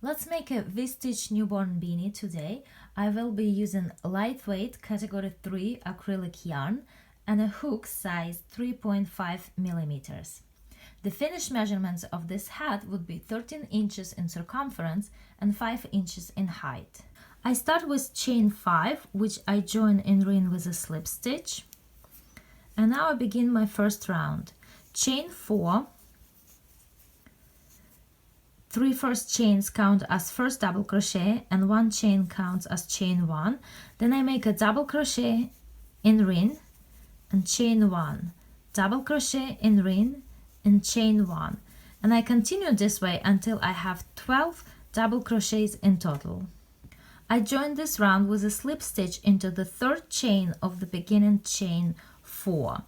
Let's make a V-stitch newborn beanie today. I will be using lightweight category 3 acrylic yarn and a hook size 3.5 millimeters. The finished measurements of this hat would be 13 inches in circumference and 5 inches in height. I start with chain 5, which I join in ring with a slip stitch. And now I begin my first round. Chain 4. 3 first chains count as first double crochet and 1 chain counts as chain 1. Then I make a double crochet in ring and chain 1, double crochet in ring and chain 1, and I continue this way until I have 12 double crochets in total. I join this round with a slip stitch into the third chain of the beginning chain 4.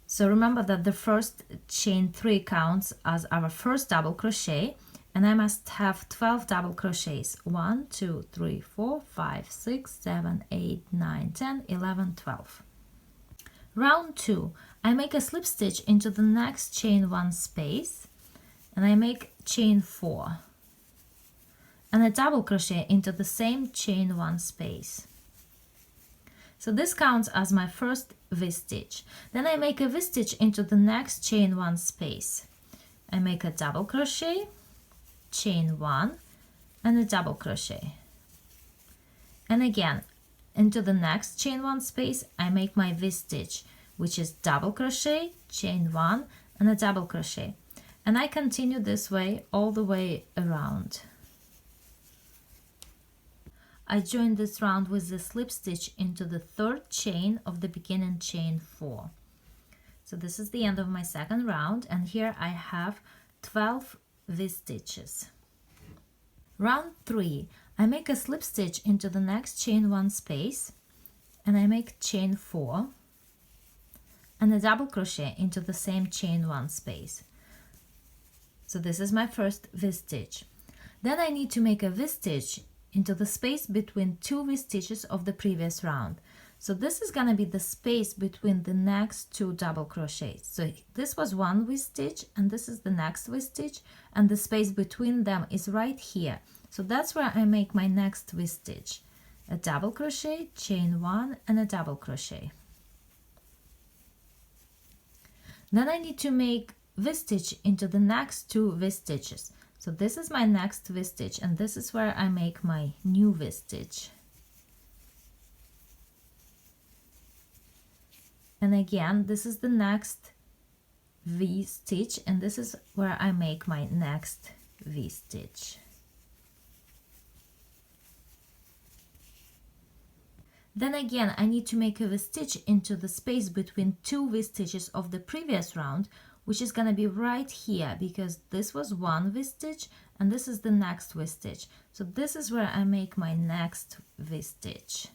So remember that the first chain 3 counts as our first double crochet, and I must have 12 double crochets. 1, 2, 3, 4, 5, 6, 7, 8, 9, 10, 11, 12. Round 2, I make a slip stitch into the next chain 1 space, and I make chain 4 and a double crochet into the same chain 1 space. So this counts as my first V-stitch. Then I make a V-stitch into the next chain 1 space. I make a double crochet, chain 1 and a double crochet. And again, into the next chain 1 space, I make my V-stitch, which is double crochet, chain 1 and a double crochet. And I continue this way all the way around. I join this round with the slip stitch into the third chain of the beginning chain 4. So this is the end of my second round, and here I have 12 V-stitches. Round 3, I make a slip stitch into the next chain 1 space, and I make chain 4 and a double crochet into the same chain 1 space. So this is my first V-stitch. Then I need to make a V-stitch into the space between 2 V-stitches of the previous round. So this is going to be the space between the next 2 double crochets. So this was 1 V-stitch and this is the next V-stitch, and the space between them is right here. So that's where I make my next V-stitch. A double crochet, chain 1 and a double crochet. Then I need to make V-stitch into the next 2 V-stitches. So this is my next V-stitch, and this is where I make my new V-stitch. And again, this is the next V-stitch, and this is where I make my next V-stitch. Then again, I need to make a V-stitch into the space between 2 V-stitches of the previous round, which is going to be right here, because this was 1 V-stitch and this is the next V-stitch. So this is where I make my next V-stitch.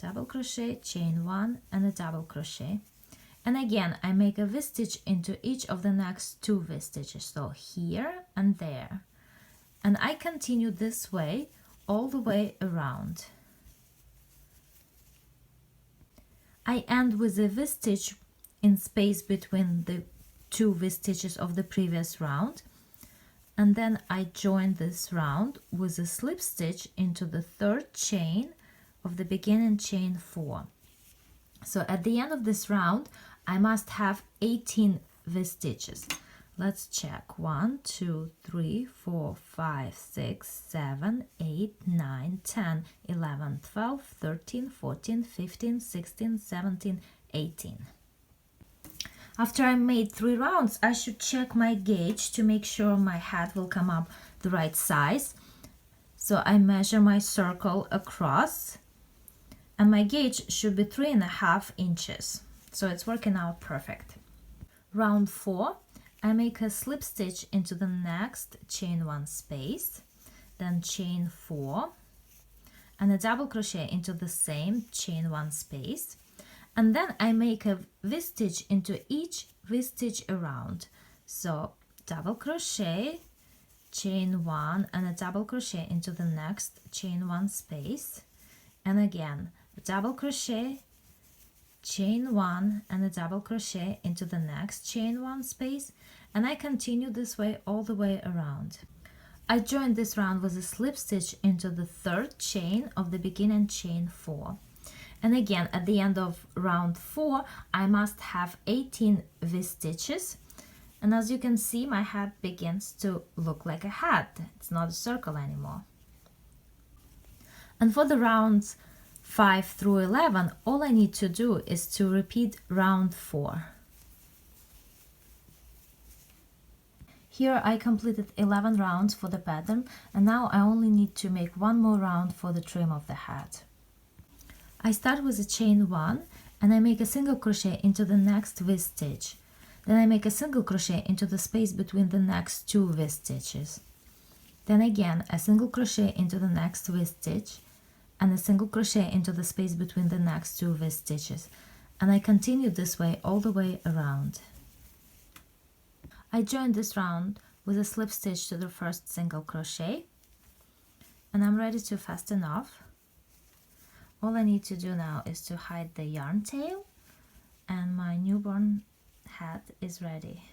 Double crochet, chain 1 and a double crochet. And again, I make a V-stitch into each of the next 2 V-stitches. So here and there. And I continue this way all the way around. I end with a V-stitch in space between the 2 V-stitches of the previous round, and then I join this round with a slip stitch into the third chain of the beginning chain 4. So at the end of this round I must have 18 V-stitches. Let's check. 1, 2, 3, 4, 5, 6, 7, 8, 9, 10, 11, 12, 13, 14, 15, 16, 17, 18. After I made 3 rounds, I should check my gauge to make sure my hat will come up the right size. So I measure my circle across, and my gauge should be 3.5 inches. So it's working out perfect. Round 4, I make a slip stitch into the next chain 1 space, then chain 4, and a double crochet into the same chain 1 space. And then I make a V-stitch into each V-stitch around. So double crochet, chain 1 and a double crochet into the next chain 1 space. And again, double crochet, chain 1 and a double crochet into the next chain 1 space. And I continue this way all the way around. I joined this round with a slip stitch into the third chain of the beginning chain 4. And again, at the end of round 4, I must have 18 V-stitches. And as you can see, my hat begins to look like a hat. It's not a circle anymore. And for the rounds 5 through 11, all I need to do is to repeat round 4. Here I completed 11 rounds for the pattern, and now I only need to make one more round for the trim of the hat. I start with a chain 1 and I make a single crochet into the next V-stitch. Then I make a single crochet into the space between the next 2 V-stitches. Then again a single crochet into the next V-stitch and a single crochet into the space between the next 2 V-stitches. And I continue this way all the way around. I joined this round with a slip stitch to the first single crochet, and I'm ready to fasten off. All I need to do now is to hide the yarn tail, and my newborn hat is ready.